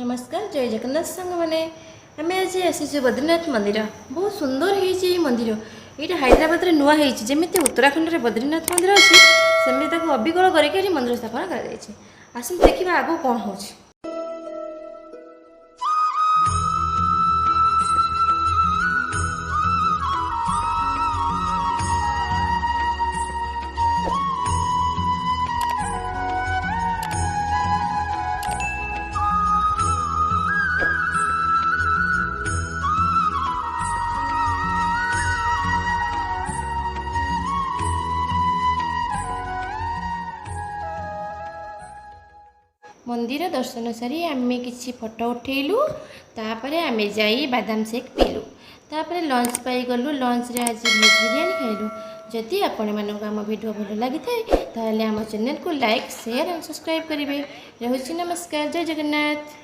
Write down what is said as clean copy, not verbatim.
नमस्कार जय जगन्नाथ संग मैंने आम आज आसी बद्रीनाथ मंदिर बहुत सुंदर है मंदिर ये हैदराबाद में नुआ जमी उत्तराखंड में बद्रीनाथ मंदिर अच्छी सेमती अबिकल करके मंदिर स्थापना कर देखा आगू कौन हो। मंदिर दर्शन सारी आम किसी फोटो उठेलु तापर आम जाई बादाम शेक पीलु तापर लंच पाई गलु लंच रे आज वेज बिरियानी खाइलु। जदि आपण मानक आम वीडियो भल लगी थाए ताहले आम चैनल को लाइक शेयर और सब्सक्राइब करेंगे। रोची नमस्कार जय जगन्नाथ।